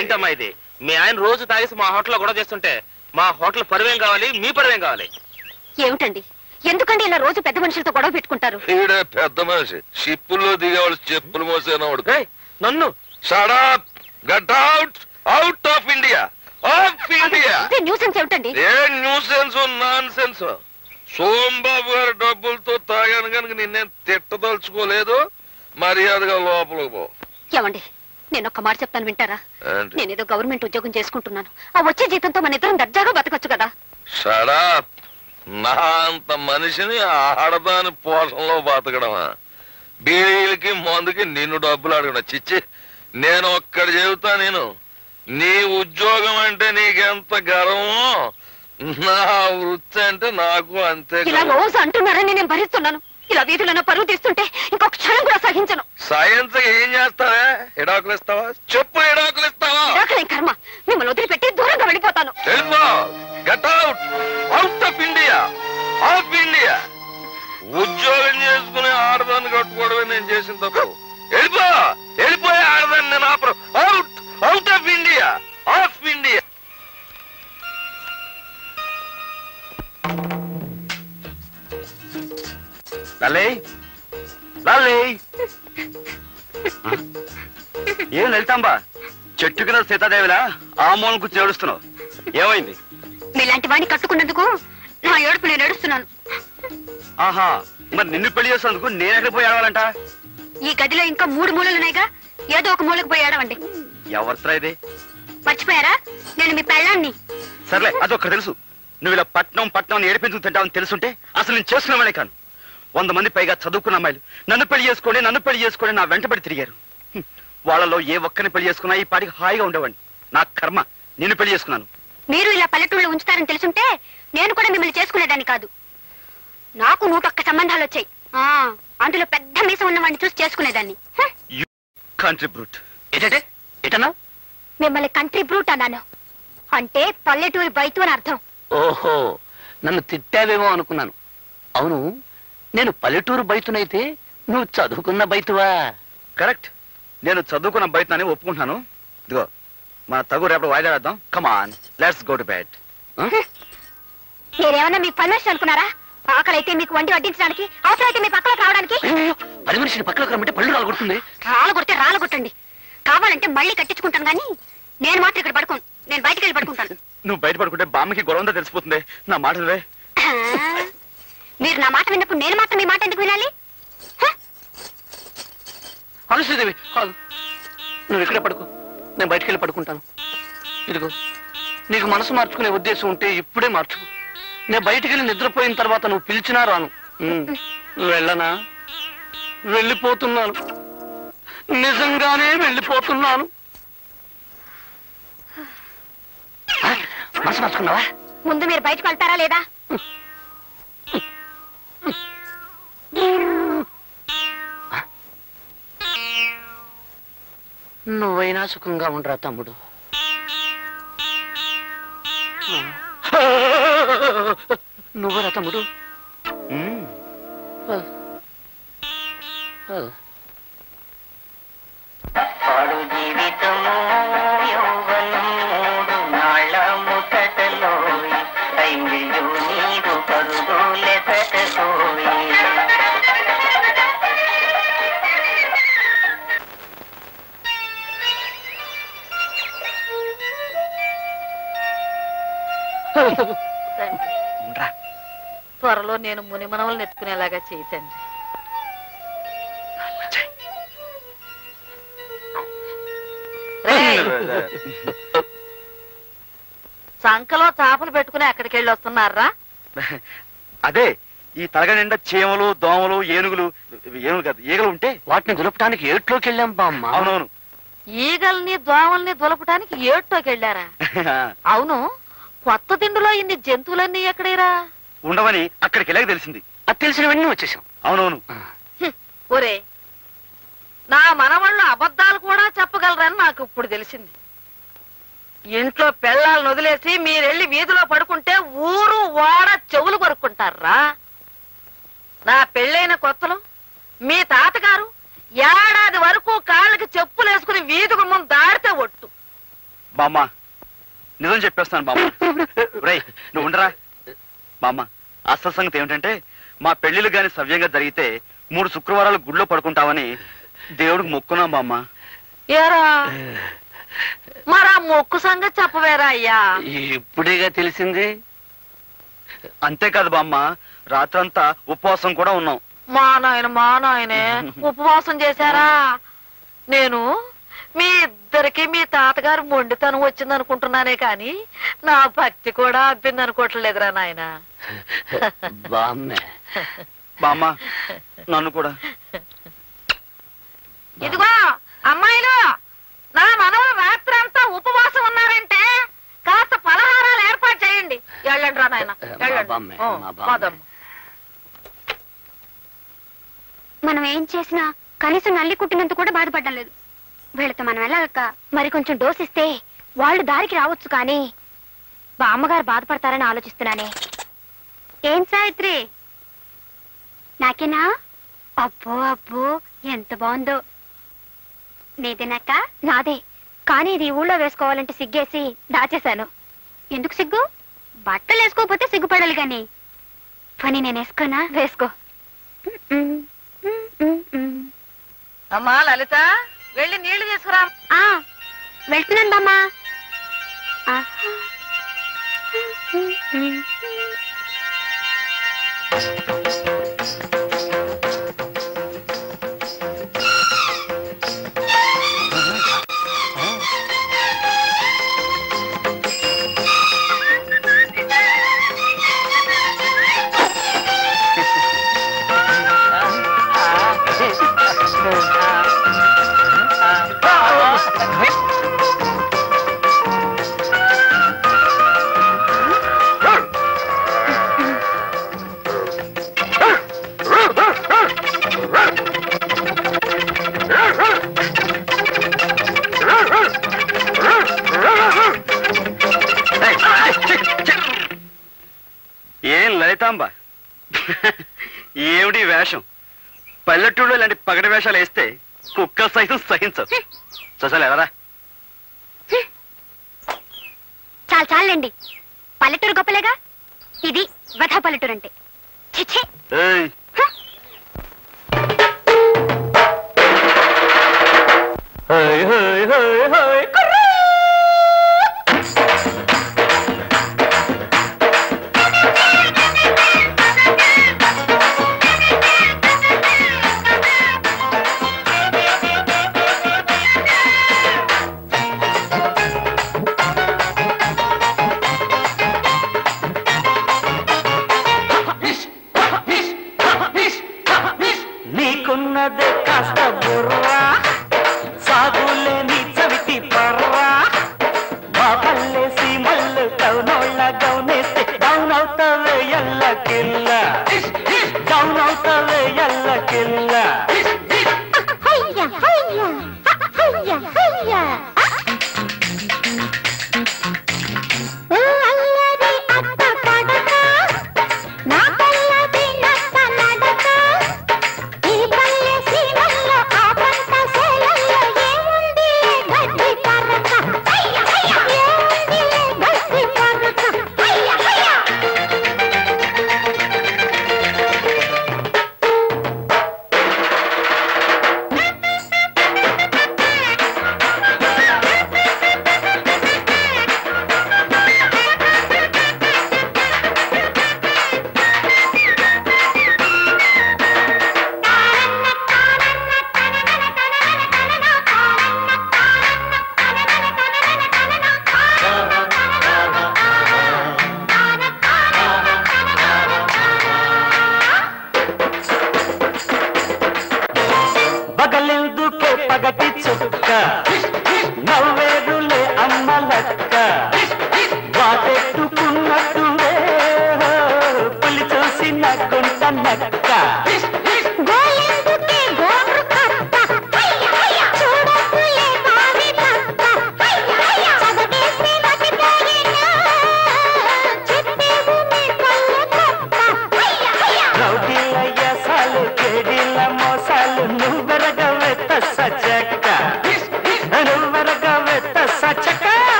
ఏంటమ్మా ఇది? మీ ఆయన రోజు తాగేసి మా హోటల్లో గొడవ చేస్తుంటే మా హోటల్ పరువేం కావాలి, మీ పరువేం కావాలి? ఏమిటండి, ఎందుకండి ఇలా రోజు పెద్ద మనుషులతో గొడవ పెట్టుకుంటారు? పెద్ద మనిషి షిప్పుల్లో దిగేవాళ్ళు చెప్పులు మోసేనవాడు. నన్ను get out out of India. Of India. Nuisance ఏమిటండి? ఏ న్యూసెన్స్ నాన్ సెన్స్. సోంబాబు గారి డబ్బులతో తాగాను కనుక నిన్నేం తిట్టదలుచుకోలేదు. మర్యాదగా లోపలికి పో. ఏమండి, నేను ఒక్క మాట చెప్తాను, వింటారా? నేనేదో గవర్నమెంట్ ఉద్యోగం చేసుకుంటున్నాను. ఆ వచ్చే జీతంతో మన ఇద్దరం దర్జాగా బతకొచ్చు కదా. షడప్. నా అంత మనిషిని ఆడదాని పోషణలో బతకడమా? బీడీలకి మందుకి నిన్ను డబ్బులు అడగడం చిచ్చి. నేను ఒక్కడి చెబుతా, నేను నీ ఉద్యోగం అంటే నీకెంత గర్వమో నా వృత్తి అంటే నాకు అంతే. ఇలా రోజు అంటున్నారని నేను భరిస్తున్నాను. ఇలా వీధులను పరువు తీస్తుంటే ఇంకొక క్షణం కూడా సహించను. సైన్స్ ఏం చేస్తావా? ఎడాకులు ఇస్తావా? చెప్పు, ఎడాకులు ఇస్తావా? కర్మ, మిమ్మల్ని వదిలిపెట్టి దూరంగా వెళ్ళిపోతాను. Get out out of India. Of India. ఉద్యోగం చేసుకుని ఆడదాన్ని కట్టుకోవడమే నేను చేసిన తప్పు. వెళ్ళిపోయే ఆడదాన్ని నేను ఆపరు. Out out of India. Of India. ఏం వెళ్తాంబా? చెట్టు కింద సీతాదేవిలా ఆ మూలం కూర్చొని ఏడుస్తున్నావు, ఏమైంది? మీలాంటి వాడిని కట్టుకున్నందుకు నా ఏడుపు నేను ఏడుస్తున్నాను. ఆహా, మరి నిన్ను పెళ్లి చేసినందుకు నేను ఎక్కడ పోయి ఏడవాలంట? ఈ గదిలో ఇంకా 3 మూలలున్నాయిగా, ఏదో ఒక మూలకు పోయి ఏడవండి. ఎవరితో ఇది? మర్చిపోయారా? నేను మీ పెళ్ళాన్ని. సర్లే, అదొక్కటి తెలుసు. నువ్వు ఇలా పట్నం ఏడిపించుకు తింటావని తెలుసుంటే అసలు నేను చేసుకున్నామనే కాను. 100 మంది పైగా చదువుకున్న అమ్మాయిలు నన్ను పెళ్లి చేసుకోండి నా వెంటబడి తిరిగారు. వాళ్ళలో ఏ ఒక్కరిని పెళ్లి చేసుకున్నా ఈ పాటికి హాయిగా ఉండేవాడిని. నా కర్మ, నిన్ను పెళ్లి చేసుకున్నాను. మీరు ఇలా పల్లెటూళ్ళు ఉంచుతారని తెలుసుంటే నేను కూడా మిమ్మల్ని చేసుకునేదాన్ని కాదు. నాకు 101 సంబంధాలు వచ్చాయి. అందులో పెద్ద మీసం ఉన్నవాడిని చూసి చేసుకునేదాన్ని. Country brute. మిమ్మల్ని కంట్రీ బ్రూట్ అన్నాను. అంటే పల్లెటూరి బైతు అని అర్థం. ఓహో, నన్ను తిట్టావేమో అనుకున్నాను. అవును, నేను పల్లెటూరు బైతునైతే నువ్వు చదువుకున్న బైతువా? కరెక్ట్, నేను చదువుకున్న బయటని ఒప్పుకుంటున్నాను. ఇదిగో మన తగు రేపు వాయిదా వేద్దాం. కమాన్, లెట్స్ గో టు బెడ్. మీరేమన్నా మీ పర్మిషన్ అనుకున్నారా? ఆకలైతే మీకు వండి వడ్డించడానికి, అవసరమైతే మీ పక్కలకు రావడానికి. పని మనిషిని పక్కలకు రమ్మంటే పళ్ళు రాలగొడుతుంది. రాలగొడితే రాలగొట్టండి, కావాలంటే మళ్ళీ కట్టించుకుంటాను. కానీ నేను మాత్రం ఇక్కడ పడుకోను. నేను బయటకు వెళ్ళి పడుకుంటాను. నువ్వు బయట పడుకుంటే బామ్మకి గొడవంతా తెలిసిపోతుంది. నా మాట మీరు నా మాట విన్నప్పుడు నేను మాత్రం మీ మాట ఎందుకు వినాలి? అనుశ్రీదేవి కాదు, నువ్వు ఇక్కడే పడుకో, నేను బయటికి వెళ్ళి పడుకుంటాను. ఇదిగో, నీకు మనసు మార్చుకునే ఉద్దేశం ఉంటే ఇప్పుడే మార్చుకో. నేను బయటికి వెళ్ళి నిద్రపోయిన తర్వాత నువ్వు పిలిచినా రాను. వెళ్ళనా? వెళ్ళిపోతున్నాను, నిజంగానే వెళ్ళిపోతున్నాను. మనసు మార్చుకున్నావా? ముందు మీరు బయటకు వెళ్తారా లేదా? నువ్వైనా సుఖంగా ఉండరా తమ్ముడు. నువ్వరా తమ్ముడు? పాడు జీవితము యౌవనం 3 నాళ్ళ ముసటలో అయ్యో నీరు పరుగులెసటోయి. త్వరలో నేను మునిమనవలను ఎత్తుకునేలాగా చేయతండి. సంకలో చేపలు పెట్టుకుని ఎక్కడికి వెళ్ళి వస్తున్నారా? అదే, ఈ తలగ నిండా చీమలు, దోమలు, ఏనుగులు కాదు ఈగలు ఉంటే వాటిని దులపడానికి ఏట్లోకి వెళ్ళాం బామ్మ. అవునవును. ఈగల్ని దోమల్ని దులపటానికి ఏట్లోకి వెళ్ళారా? అవును, కొత్త తిండిలో ఇన్ని జంతువులన్నీ ఎక్కడేరా? ఉండవని అక్కడికి వెళ్ళాక తెలిసింది. అది తెలిసినవన్నీ వచ్చేసాం. అవునవును. ఒరే, నా మనవాళ్ళు అబద్ధాలు కూడా చెప్పగలరని నాకు ఇప్పుడు తెలిసింది. ఇంట్లో పెళ్ళాలను వదిలేసి మీరెళ్ళి వీధిలో పడుకుంటే ఊరు వాడ చెవులు కొరుక్కుంటారా? నా పెళ్ళైన కొత్తలో మీ తాతగారు ఏడాది వరకు కాళ్ళకి చెప్పులు వేసుకుని వీధి గుమ్మం దాడితే ఒట్టు. బామ్మ నిజం చెప్పేస్తాను బామ్మ. రేయ్ నువ్వు ఉండరా బామ్మ. అసలు సంగతి ఏమిటంటే మా పెళ్లిళ్ళు గాని సవ్యంగా జరిగితే 3 శుక్రవారాలు గుడిలో పడుకుంటావని దేవుడికి మొక్కున్నాం బామ్మ. ఏరా మరా మొక్కు సంగతి చెప్పవేరా అయ్యా? ఇప్పుడేగా తెలిసింది. అంతేకాదు బామ్మ, రాత్రంతా ఉపవాసం కూడా ఉన్నాం. మా నాయనే ఉపవాసం చేశారా? నేను మీ ఇద్దరికి మీ తాతగారు మొండితనం వచ్చింది అనుకుంటున్నానే కాని నా భక్తి కూడా అబ్బింది అనుకోవట్లేదురా నాయన. బామ్మ నన్ను కూడా. ఇదిగో అమ్మాయిలు, నా మనవలు రాత్రి అంతా ఉపవాసం ఉన్నారంటే కాస్త పలహారాలు ఏర్పాటు చేయండి. వెళ్ళండి రా నాయన, వెళ్ళండి. మనం ఏం చేసినా కనీసం నల్లి కుట్టినంత కూడా బాధపడడం లేదు. వీళ్ళతో మనం వెళ్ళాక మరి కొంచెం డోస్ ఇస్తే వాళ్ళు దారికి రావచ్చు. కానీ బామ్మగారు బాధపడతారని ఆలోచిస్తున్నానే. ఏం సావిత్రి, నాకేనా? అబ్బో అబ్బో ఎంత బాగుందో. నీదేనాక? నాదే, కానీ ఇది ఊళ్ళో వేసుకోవాలంటే సిగ్గేసి దాచేశాను. ఎందుకు సిగ్గు? బట్టలు వేసుకోకపోతే సిగ్గుపడాలి గాని. పని నేను వేసుకోనా? వేసుకో. అమ్మా లలిత, వెళ్ళి నీళ్లు తీసుకురా. వెళ్తున్నాను బామ్మా. ఏం లలితాంబ, ఏమిటి వేషం? పల్లెటూళ్ళు ఇలాంటి పగటి వేషాలు వేస్తే కుక్క సైతం సహించదు. ససలు ఎవరా? చాలండి, పల్లెటూరు గొప్పలేగా. ఇది వధ పల్లెటూరు అంటే. చిచ్చే నీకున్నదే కాస్త బుర్రా, సాగులేని చవిటి పర్రా. మా పల్లె సీమల్లు టౌనోళ్ళ గౌనేస్తే డౌన్ అవుతావే ఎల్లకిల్ల, డౌన్ అవుతావే ఎల్లకిల్ల. పగలెందుకే పగటి చుక్క, నవ్వేరులే అమ్మలక్క. వాటెట్టుకున్నట్టువే పులి చూసిన గుంట నక్క. చూడకులే బావి పక్క,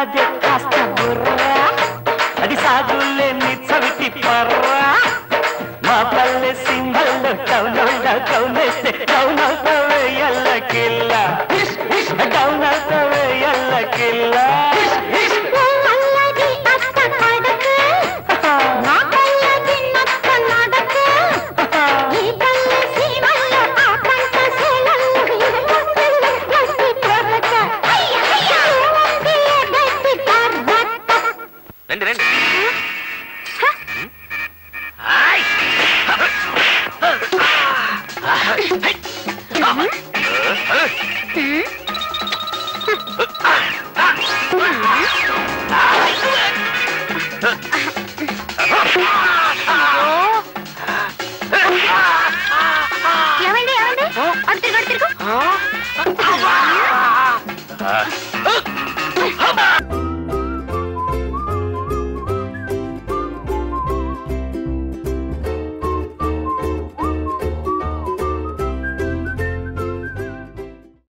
చిక్కుకున్నదే కాస్త బుర్రా అది సాగులేని చవిటి పర్రా మా పల్లె సింహల్లో టౌనౌడా కౌనేస్తే టౌనవుతావే ఎల్లకిల్ల టౌనవుతావే ఎల్లకిల్ల రండి రండి